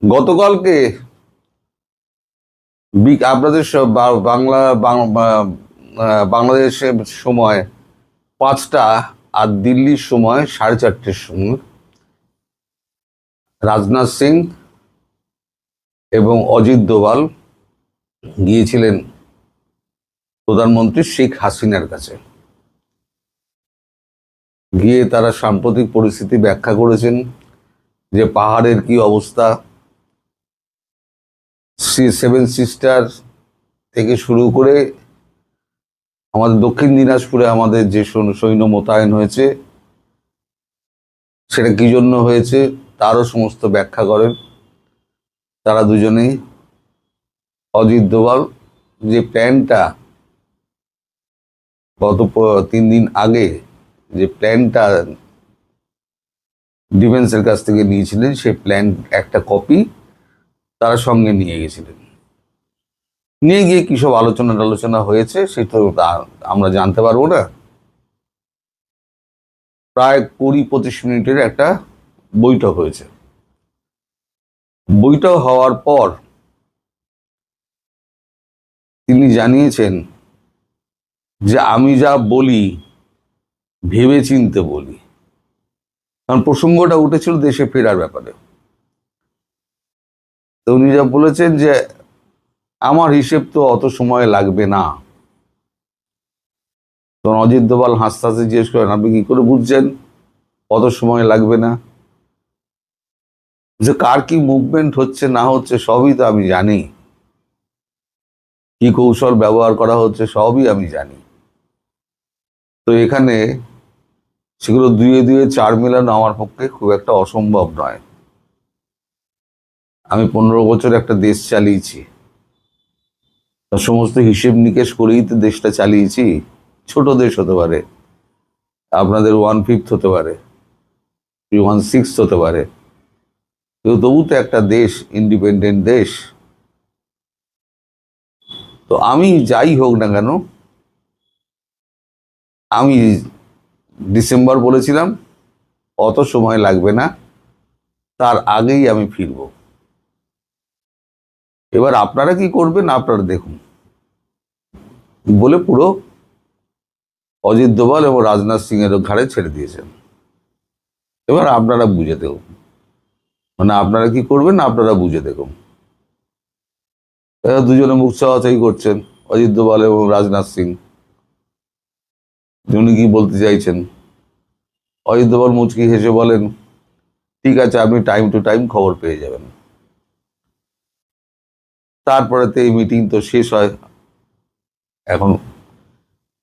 গতকালকে আপনাদের বাংলাদেশের সময় 5টা আর দিল্লির সময় 4:30টার সময় রাজনাথ সিং এবং অজিত দোভাল গিয়েছিলেন প্রধানমন্ত্রী শেখ হাসিনার কাছে। গিয়ে তারা সাম্প্রতিক পরিস্থিতি ব্যাখ্যা করেছেন, যে পাহাড়ের কি অবস্থা, সেভেন সিস্টার থেকে শুরু করে আমাদের দক্ষিণ দিনাজপুরে আমাদের যে সৈন্য মোতায়েন হয়েছে সেটা কি জন্য হয়েছে তারও সমস্ত ব্যাখ্যা করেন তারা দুজনেই। অজিত দোভাল যে প্ল্যানটা গত 3 দিন আগে যে প্ল্যানটা ডিফেন্সের কাছ থেকে নিয়েছিলেন, সেই প্ল্যান একটা কপি তারা সঙ্গে নিয়ে গেছিলেন। নিয়ে গিয়ে কি সব আলোচনা হয়েছে সেটা আমরা জানতে পারবো না। প্রায় 20-25 মিনিটের একটা বৈঠক হয়েছে। বৈঠক হওয়ার পর তিনি জানিয়েছেন যে আমি যা বলি ভেবে চিনতে বলি, কারণ প্রসঙ্গটা উঠেছিল দেশে ফেরার ব্যাপারে। তো উনি যা বলেছেন যে আমার হিসেব তো অত সময় লাগবে না। তখন অজিত দোভাল হাসতে হাসতে জিজ্ঞেস করেন, আপনি কি করে বুঝছেন অত সময় লাগবে না? যে কার কি মুভমেন্ট হচ্ছে না হচ্ছে সবই তো আমি জানি, কি কৌশল ব্যবহার করা হচ্ছে সবই আমি জানি। তো এখানে সেগুলো 2-2 4 মেলানো আমার পক্ষে খুব একটা অসম্ভব নয়। আমি 15 বছর একটা দেশ চালিয়েছি, সমস্ত হিসেব নিকেশ করেই তো দেশটা চালিয়েছি। ছোট দেশ হতে পারে, আপনাদের 1/5 হতে পারে, 1/6 হতে পারে, কিন্তু তবু তো একটা দেশ, ইন্ডিপেন্ডেন্ট দেশ। তো আমি যাই হোক না কেন, আমি ডিসেম্বর বলেছিলাম অত সময় লাগবে না, তার আগেই আমি ফিরব। এবার আপনারা কি করবেন আপনারা দেখুন বলে পুরো অজিত দোভাল এবং রাজনাথ সিং এর ঘাড়ে ছেড়ে দিয়েছেন। এবার আপনারা বুঝে দেখুন, মানে আপনারা কি করবেন আপনারা বুঝে দেখুন। এরা দুজনে মুখ চাওয়াচাই করছেন, অজিত দোভাল এবং রাজনাথ সিং। উনি কি বলতে চাইছেন? অজিত দোভাল মুচকি হেসে বলেন, ঠিক আছে, আপনি টাইম টু টাইম খবর পেয়ে যাবেন। তারপরে তো এই মিটিং তো শেষ হয়। এখন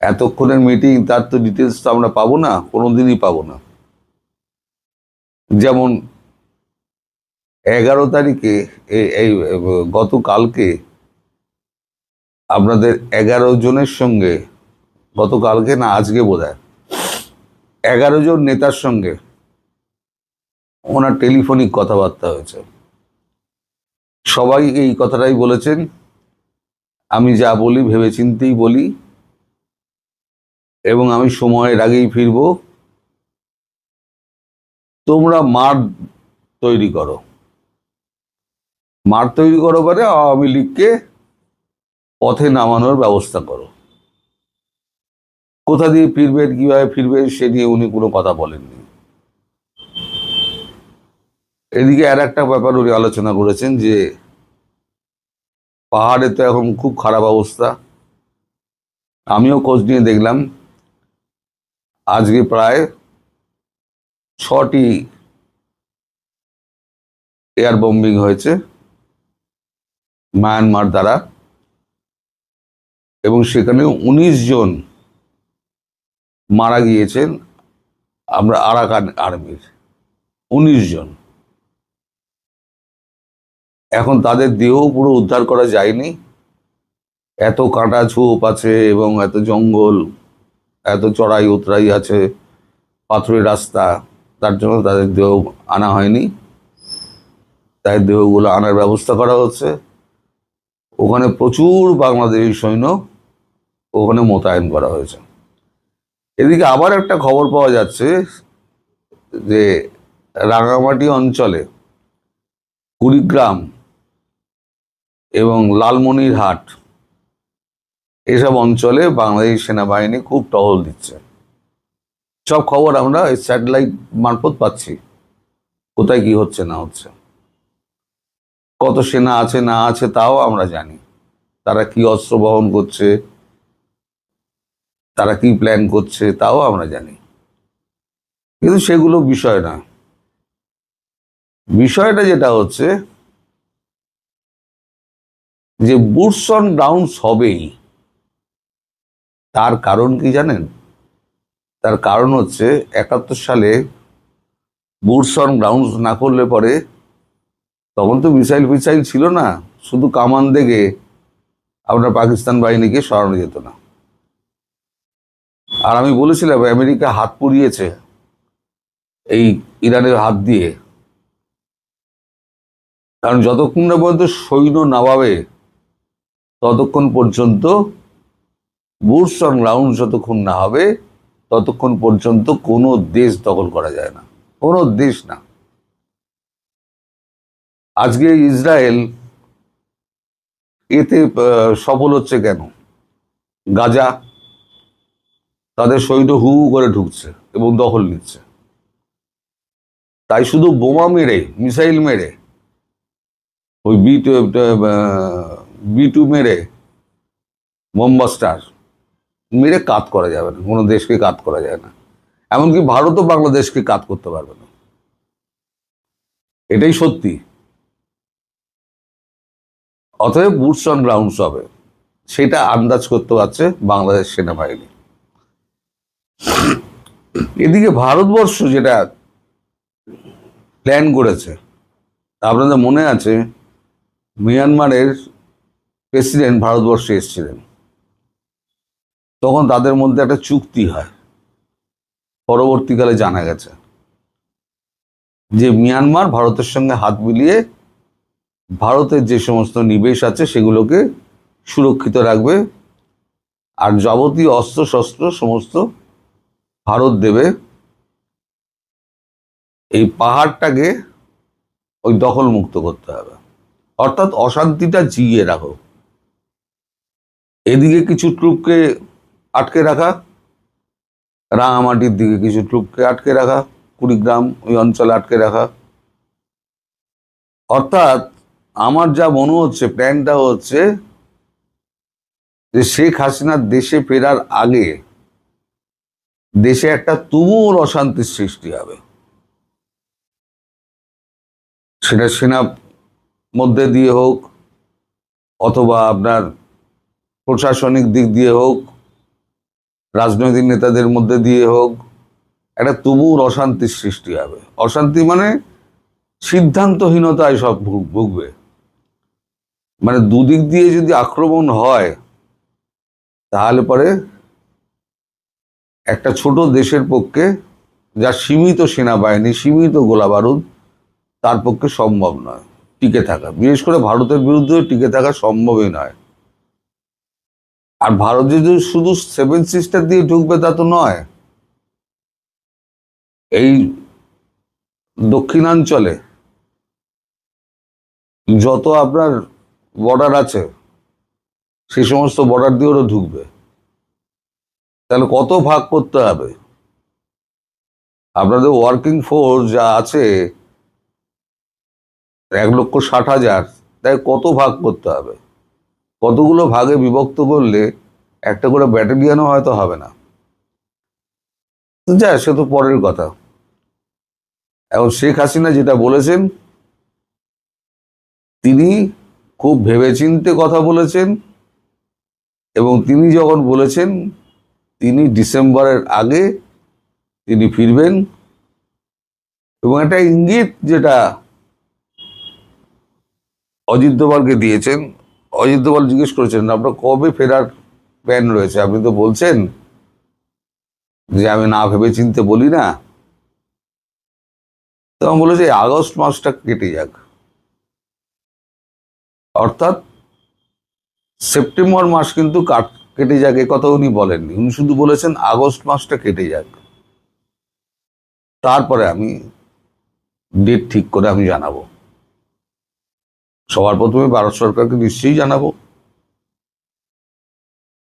এতক্ষণের মিটিং, তার তো ডিটেলস তো আমরা পাবো না, কোনোদিনই পাবো না। যেমন 11 তারিখে এই গতকালকে আপনাদের 11 জনের সঙ্গে, গতকালকে না আজকে বোধহয় 11 জন নেতার সঙ্গে ওনার টেলিফোনিক কথাবার্তা হয়েছে। সবাই এই কথাটাই বলেছেন, আমি যা বলি ভেবেচিন্তেই বলি এবং আমি সময়ের আগেই ফিরব। তোমরা মাঠ তৈরি করো, মাঠ তৈরি করো মানে আওয়ামী লীগকে পথে নামানোর ব্যবস্থা করো। কোথা দিয়ে ফিরবেন, কিভাবে ফিরবেন সে নিয়ে উনি কোনো কথা বলেননি। এদিকে আর একটা ব্যাপার উনি আলোচনা করেছেন যে পাহাড়ে তো এখন খুব খারাপ অবস্থা। আমিও খোঁজ নিয়ে দেখলাম, আজকে প্রায় 6টি এয়ার বোম্বিং হয়েছে মায়ানমার দ্বারা, এবং সেখানে 19 জন মারা গিয়েছেন আমরা আরাকান আর্মির, 19 জন। এখন তাদের দেহ পুরো উদ্ধার করা যায়নি, এত কাঁটা ঝোপ আছে এবং এত জঙ্গল, এত চড়াই উতরাই আছে, পাথরের রাস্তা, তার জন্য তাদের দেহ আনা হয়নি। তাদের দেহগুলো আনার ব্যবস্থা করা হচ্ছে। ওখানে প্রচুর বাংলাদেশি সৈন্য ওখানে মোতায়েন করা হয়েছে। এদিকে আবার একটা খবর পাওয়া যাচ্ছে যে রাঙামাটি অঞ্চলে কুড়িগ্রাম এবং লালমনিরহাট এসব অঞ্চলে বাংলাদেশ সেনাবাহিনী খুব টহল দিচ্ছে। সব খবর আমরা এই স্যাটেলাইট মারফত পাচ্ছি, কোথায় কি হচ্ছে না হচ্ছে, কত সেনা আছে না আছে তাও আমরা জানি, তারা কি অস্ত্র বহন করছে, তারা কি প্ল্যান করছে তাও আমরা জানি। কিন্তু সেগুলো বিষয় না। বিষয়টা যেটা হচ্ছে যে বুটস অন গ্রাউন্ডস হবেই, তার কারণ কি জানেন? তার কারণ হচ্ছে 71 সালে বুটস অন গ্রাউন্ডস না করলে পরে, তখন তো মিসাইল ফিসাইল ছিল না, শুধু কামান দেখে আপনার পাকিস্তান বাহিনীকে সরানো যেত না। আর আমি বলেছিলাম আমেরিকা হাত পুড়িয়েছে এই ইরানের হাত দিয়ে, কারণ যতক্ষণ না পর্যন্ত সৈন্য নামাবে ততক্ষণ পর্যন্ত, বুটস অন গ্রাউন্ড যতক্ষণ না হবে ততক্ষণ পর্যন্ত কোনো দেশ দখল করা যায় না, কোনো দেশ না। আজকে ইসরায়েল এতে সফল হচ্ছে কেন? গাজা তাদের সৈন্য হু হু করে ঢুকছে এবং দখল নিচ্ছে, তাই শুধু বোমা মেরে, মিসাইল মেরে, ওই বি টু মেরে, বোমবাস্টার মেরে কাত করা যাবে না, কোনো দেশকে কাত করা যায় না। এমনকি ভারতও বাংলাদেশকে কাত করতে পারবে না, এটাই সত্যি। অতএব বুটস অন গ্রাউন্ডস হবে, সেটা আন্দাজ করতে পারছে বাংলাদেশ সেনাবাহিনী। এদিকে ভারতবর্ষ যেটা প্ল্যান করেছে, আপনাদের মনে আছে মিয়ানমারের প্রেসিডেন্ট ভারতবর্ষে এসেছিলেন, তখন তাদের মধ্যে একটা চুক্তি হয়। পরবর্তীকালে জানা গেছে যে মিয়ানমার ভারতের সঙ্গে হাত মিলিয়ে ভারতের যে সমস্ত নিবেশ আছে সেগুলোকে সুরক্ষিত রাখবে, আর যাবতীয় অস্ত্র শস্ত্র সমস্ত ভারত দেবে। এই পাহাড়টাকে ওই দখল মুক্ত করতে হবে, অর্থাৎ অশান্তিটা জিইয়ে রাখো। এদিকে কিছু ট্রুপকে আটকে রাখা, রাঙামাটির দিকে কিছু ট্রুপকে আটকে রাখা, কুড়িগ্রাম ওই অঞ্চলে আটকে রাখা। অর্থাৎ আমার যা মনে হচ্ছে প্ল্যানটা হচ্ছে যে শেখ হাসিনার দেশে ফেরার আগে দেশে একটা তুমুল অশান্তির সৃষ্টি হবে, সেটা সেনা মধ্যে দিয়ে হোক অথবা আপনার প্রশাসনিক দিক দিয়ে হোক, রাজনৈতিক নেতাদের মধ্যে দিয়ে হোক, একটা তুমুল অশান্তির সৃষ্টি হবে। অশান্তি মানে সিদ্ধান্তহীনতায় সব ভুগবে। মানে দুদিক দিয়ে যদি আক্রমণ হয় তাহলে পরে একটা ছোট দেশের পক্ষে, যার সীমিত সেনাবাহিনী, সীমিত গোলাবারুদ, তার পক্ষে সম্ভব নয় টিকে থাকা। বিশেষ করে ভারতের বিরুদ্ধে টিকে থাকা সম্ভবই নয়। আর ভারত যদি শুধু 7 সিস্টার দিয়ে ঢুকবে তা তো নয়, এই দক্ষিণাঞ্চলে যত আপনার বর্ডার আছে সেই সমস্ত বর্ডার দিয়ে ওরা ঢুকবে। তাহলে কত ভাগ করতে হবে? আপনাদের ওয়ার্কিং ফোর্স যা আছে 1,60,000, তাই কত ভাগ করতে হবে? কতগুলো ভাগে বিভক্ত করলে একটা করে ব্যাটালিয়নও হয়তো হবে না। যা সে তো পরের কথা। এখন শেখ হাসিনা যেটা বলেছেন, তিনি খুব ভেবেচিন্তে কথা বলেছেন, এবং তিনি যখন বলেছেন তিনি ডিসেম্বরের আগে তিনি ফিরবেন, এবং একটা ইঙ্গিত যেটা অজিত দোভালকে দিয়েছেন। অজিত দোভাল জিজ্ঞেস করেছেন আপনার কবে ফেরার প্ল্যান রয়েছে, আপনি তো বলছেন যে আমি না ভেবে চিনতে বলি না। তখন বলেছে আগস্ট মাসটা কেটে যাক, অর্থাৎ সেপ্টেম্বর মাস কিন্তু কেটে যাক এ কথা উনি বলেননি। উনি শুধু বলেছেন আগস্ট মাসটা কেটে যাক, তারপরে আমি ডেট ঠিক করে আমি জানাবো। সবার প্রথমে ভারত সরকারকে নিশ্চয়ই জানাবো।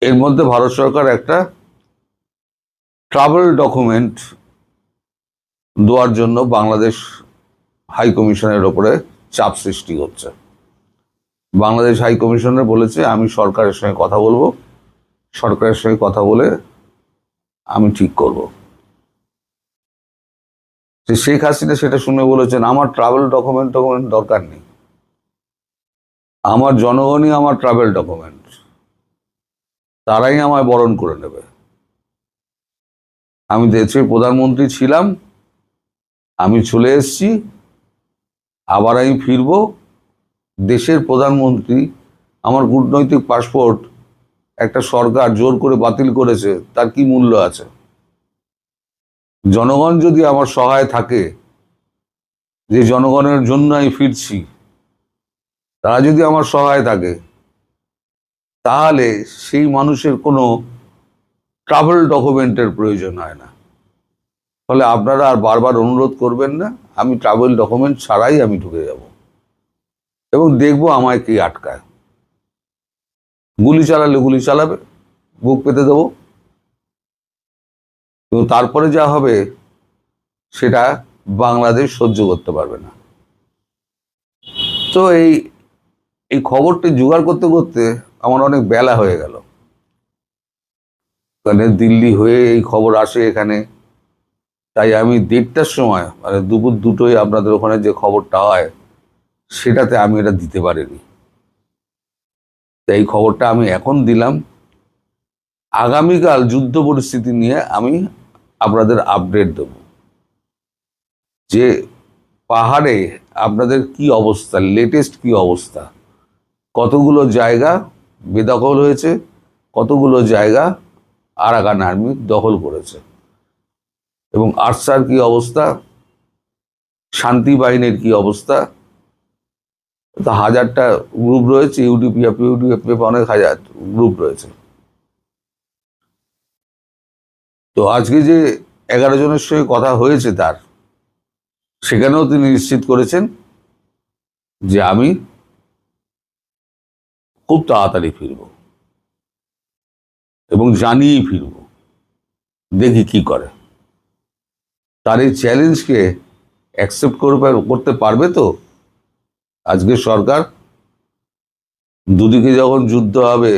এর মধ্যে ভারত সরকার একটা ট্রাভেল ডকুমেন্ট দেওয়ার জন্য বাংলাদেশ হাই কমিশনের ওপরে চাপ সৃষ্টি হচ্ছে। বাংলাদেশ হাই কমিশনার বলেছে, আমি সরকারের সঙ্গে কথা বলবো, সরকারের সঙ্গে কথা বলে আমি ঠিক করব। শেখ হাসিনা সেটা শুনে বলেছেন, আমার ট্রাভেল ডকুমেন্ট দরকার নেই, আমার জনগণই আমার ট্রাভেল ডকুমেন্ট, তারাই আমায় বরণ করে নেবে। আমি দেশের প্রধানমন্ত্রী ছিলাম, আমি চলে এসেছি, আবার আমি ফিরব। দেশের প্রধানমন্ত্রী, আমার কূটনৈতিক পাসপোর্ট একটা সরকার জোর করে বাতিল করেছে, তার কি মূল্য আছে? জনগণ যদি আমার সহায় থাকে, যে জনগণের জন্য আমি ফিরছি, তারা যদি আমার সহায় থাকে, তাহলে সেই মানুষের কোনো ট্রাভেল ডকুমেন্টের প্রয়োজন হয় না। ফলে আপনারা আর বারবার অনুরোধ করবেন না, আমি ট্রাভেল ডকুমেন্ট ছাড়াই আমি ঢুকে যাব এবং দেখবো আমায় কি আটকায়। গুলি চালালে গুলি চালাবে, বুক পেতে দেবো, এবং তারপরে যা হবে সেটা বাংলাদেশ সহ্য করতে পারবে না। তো এই খবরটি জোগাড় করতে করতে আমার অনেক বেলা হয়ে গেল। মানে দিল্লি হয়ে এই খবর আসে এখানে, তাই আমি 1:30টার সময়, মানে দুপুর 2টোয় আপনাদের ওখানে যে খবরটা হয়, সেটাতে আমি এটা দিতে পারিনি। তাই এই খবরটা আমি এখন দিলাম। আগামীকাল যুদ্ধ পরিস্থিতি নিয়ে আমি আপনাদের আপডেট দেব, যে পাহাড়ে আপনাদের কি অবস্থা, লেটেস্ট কি অবস্থা, কতগুলো জায়গা বেদখল হয়েছে, কতগুলো জায়গা আরাকান আর্মি দখল করেছে, এবং আরসার কি অবস্থা, শান্তি বাহিনীর কি অবস্থা। তো 1000টা গ্রুপ রয়েছে, ইউডিএফ অনেক হাজার গ্রুপ রয়েছে। তো আজকে যে 11 জনের সঙ্গে কথা হয়েছে তার, সেখানেও তিনি নিশ্চিত করেছেন যে আমি খুব তাড়াতাড়ি ফিরব এবং জানিয়েই ফিরব, দেখি কি করে। তার এই চ্যালেঞ্জকে অ্যাকসেপ্ট করতে পারবে তো আজকে সরকার? দুদিকে যখন যুদ্ধ হবে,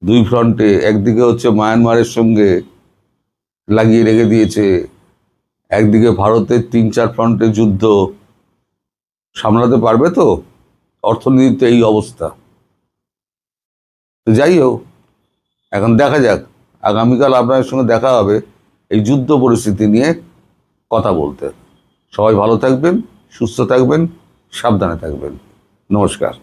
দুই ফ্রন্টে, একদিকে হচ্ছে মায়ানমারের সঙ্গে লাগিয়ে রেখে দিয়েছে, একদিকে ভারতের 3-4 ফ্রন্টে যুদ্ধ, সামলাতে পারবে তো? অর্থনীতিতে এই অবস্থা। তো যাই হোক, এখন দেখা যাক। আগামীকাল আপনাদের সঙ্গে দেখা হবে এই যুদ্ধ পরিস্থিতি নিয়ে কথা বলতে। সবাই ভালো থাকবেন, সুস্থ থাকবেন, সাবধানে থাকবেন। নমস্কার।